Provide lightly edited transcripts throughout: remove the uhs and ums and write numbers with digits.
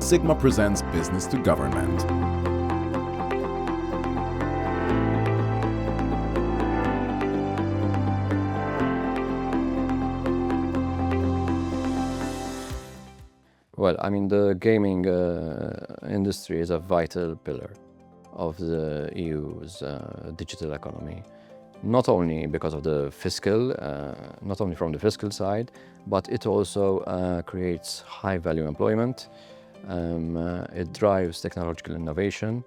Sigma presents Business to Government. Well, I mean, the gaming industry is a vital pillar of the EU's digital economy. Not only because of the fiscal, not only from the fiscal side, but it also creates high-value employment. It drives technological innovation,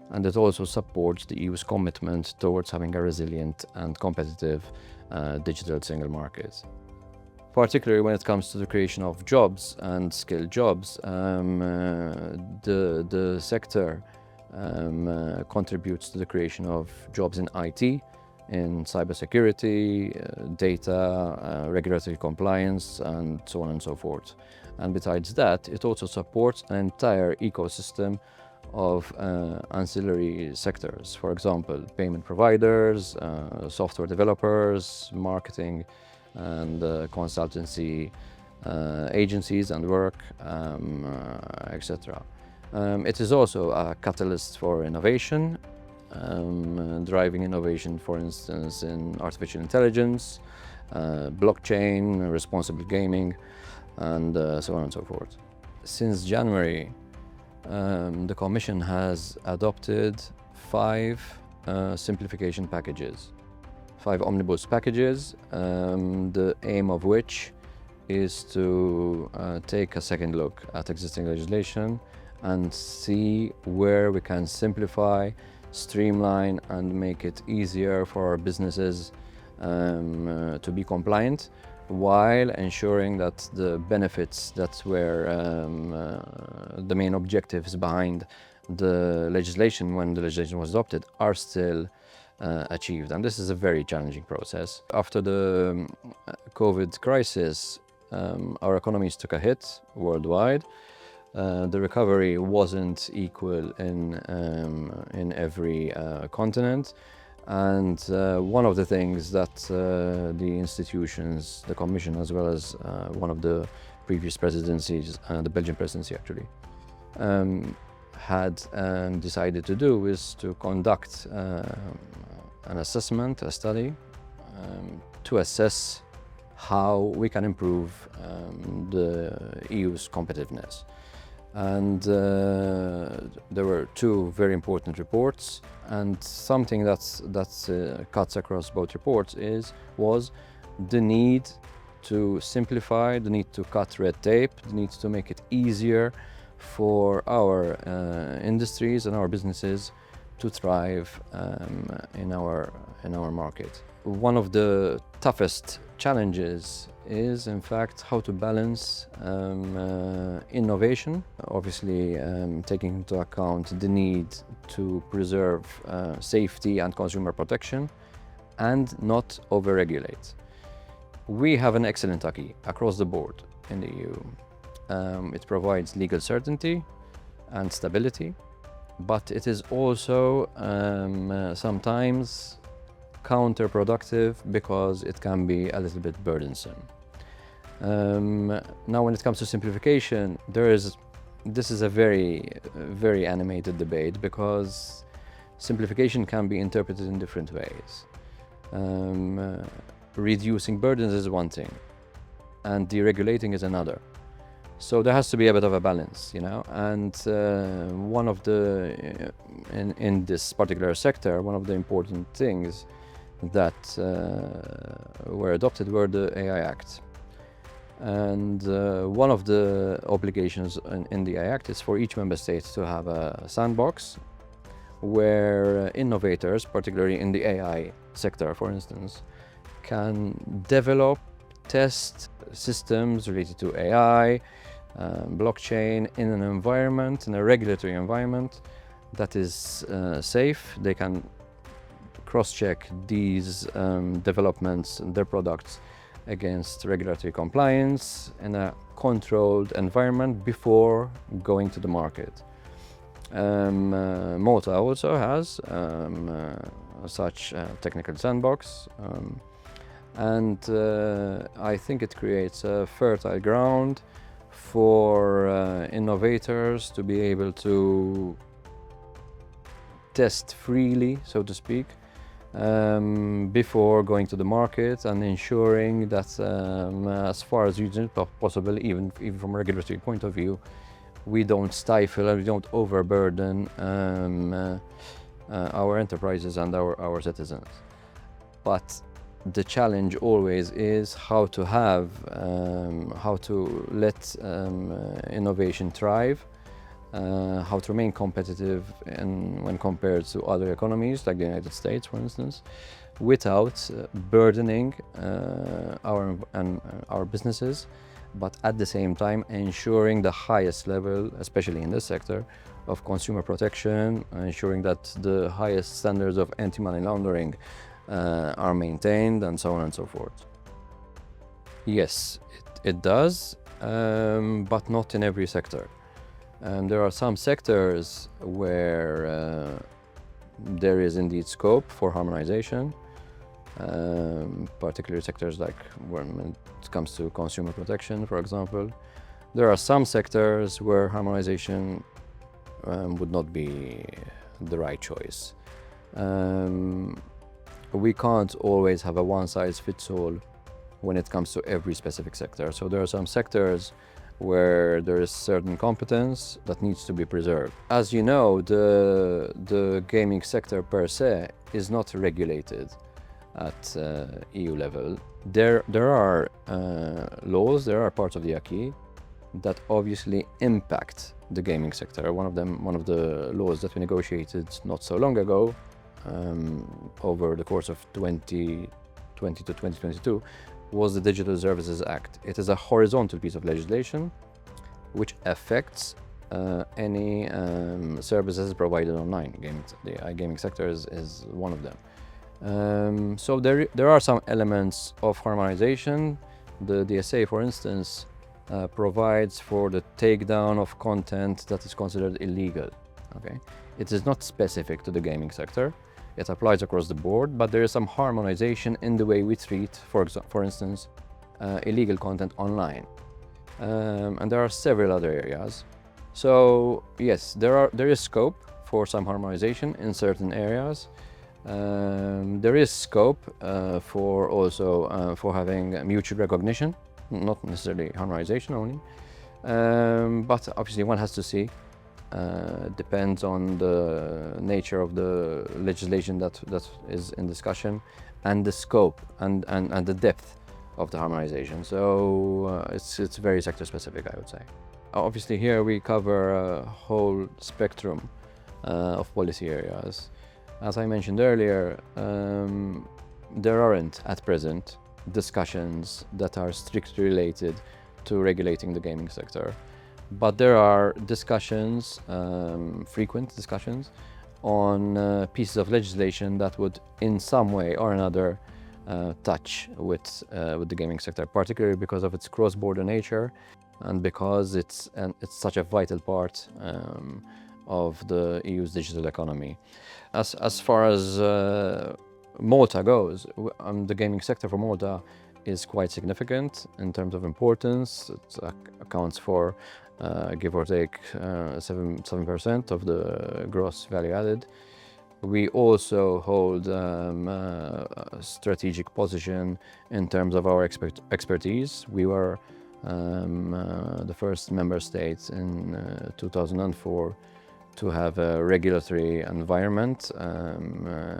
and it also supports the EU's commitment towards having a resilient and competitive digital single market. Particularly when it comes to the creation of jobs and skilled jobs, the sector contributes to the creation of jobs in IT, in cybersecurity, data, regulatory compliance, and so on and so forth. And besides that, it also supports an entire ecosystem of ancillary sectors. For example, payment providers, software developers, marketing and consultancy agencies and work, etc. It is also a catalyst for innovation, driving innovation, for instance, in artificial intelligence, blockchain, responsible gaming, and so on and so forth. Since January, the Commission has adopted 5 simplification packages. 5 omnibus packages, the aim of which is to take a second look at existing legislation and see where we can simplify, streamline, and make it easier for our businesses to be compliant, while ensuring that the benefits that were the main objectives behind the legislation when the legislation was adopted are still achieved. And this is a very challenging process. After the COVID crisis, our economies took a hit worldwide. The recovery wasn't equal in every continent. And one of the things that the institutions, the Commission, as well as one of the previous presidencies, the Belgian presidency actually, had decided to do is to conduct an assessment, a study, to assess how we can improve the EU's competitiveness. And there were 2 very important reports, and something that cuts across both reports was the need to simplify, the need to cut red tape, the need to make it easier for our industries and our businesses to thrive in our market. One of the toughest challenges is, in fact, how to balance innovation, obviously taking into account the need to preserve safety and consumer protection, and not over-regulate. We have an excellent acquis across the board in the EU. It provides legal certainty and stability, but it is also sometimes counterproductive because it can be a little bit burdensome. Now, when it comes to simplification, this is a very, very animated debate, because simplification can be interpreted in different ways. Reducing burdens is one thing, and deregulating is another. So there has to be a bit of a balance, you know. And one of the in this particular sector, one of the important things that were adopted were the AI Act. And one of the obligations in the AI Act is for each member state to have a sandbox where innovators, particularly in the AI sector, for instance, can develop, test systems related to AI, blockchain in an environment, in a regulatory environment that is safe. They can cross-check these developments, their products, against regulatory compliance in a controlled environment before going to the market. Malta also has such a technical sandbox, and I think it creates a fertile ground for innovators to be able to test freely, so to speak, before going to the market, and ensuring that as far as reasonably possible, even from a regulatory point of view, we don't stifle and we don't overburden our enterprises and our citizens. But the challenge always is how to let innovation thrive, how to remain competitive when compared to other economies like the United States, for instance, without burdening our businesses, but at the same time ensuring the highest level, especially in this sector, of consumer protection, ensuring that the highest standards of anti-money laundering are maintained, and so on and so forth. Yes, it does, but not in every sector. There are some sectors where there is indeed scope for harmonization, particularly sectors like when it comes to consumer protection, for example. There are some sectors where harmonization would not be the right choice. We can't always have a one-size-fits-all when it comes to every specific sector. So there are some sectors where there is certain competence that needs to be preserved. As you know, the gaming sector per se is not regulated at EU level. There are laws, there are parts of the acquis that obviously impact the gaming sector. One of the laws that we negotiated not so long ago, over the course of 2020 to 2022, was the Digital Services Act. It is a horizontal piece of legislation which affects any services provided online. The iGaming sector is one of them. So there are some elements of harmonization. The DSA, for instance, provides for the takedown of content that is considered illegal. Okay, it is not specific to the gaming sector. It applies across the board, but there is some harmonization in the way we treat, for instance, illegal content online. And there are several other areas. So yes, there is scope for some harmonization in certain areas. There is scope for having mutual recognition, not necessarily harmonization only. But obviously one has to see. Depends on the nature of the legislation that is in discussion, and the scope and the depth of the harmonization. So it's very sector specific, I would say. Obviously here we cover a whole spectrum of policy areas. As I mentioned earlier, there aren't at present discussions that are strictly related to regulating the gaming sector. But there are discussions, frequent discussions, on pieces of legislation that would in some way or another touch with the gaming sector, particularly because of its cross-border nature and because it's such a vital part of the EU's digital economy. As far as Malta goes, the gaming sector for Malta is quite significant in terms of importance. It accounts for give or take 7% of the gross value added. We also hold a strategic position in terms of our expertise. We were the first member state in 2004 to have a regulatory environment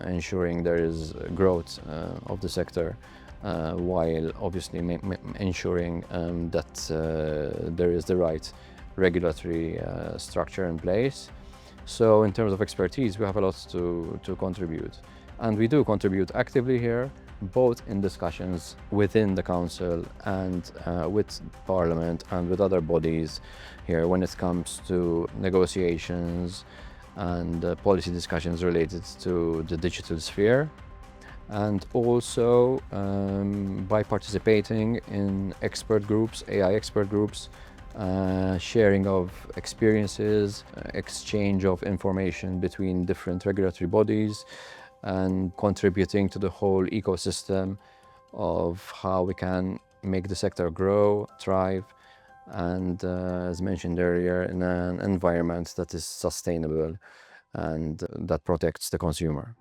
ensuring there is growth of the sector, while obviously ensuring that there is the right regulatory structure in place. So in terms of expertise, we have a lot to contribute. And we do contribute actively here, both in discussions within the Council and with Parliament and with other bodies here when it comes to negotiations and policy discussions related to the digital sphere. And also by participating in expert groups, AI expert groups, sharing of experiences, exchange of information between different regulatory bodies, and contributing to the whole ecosystem of how we can make the sector grow, thrive, and, as mentioned earlier, in an environment that is sustainable and that protects the consumer.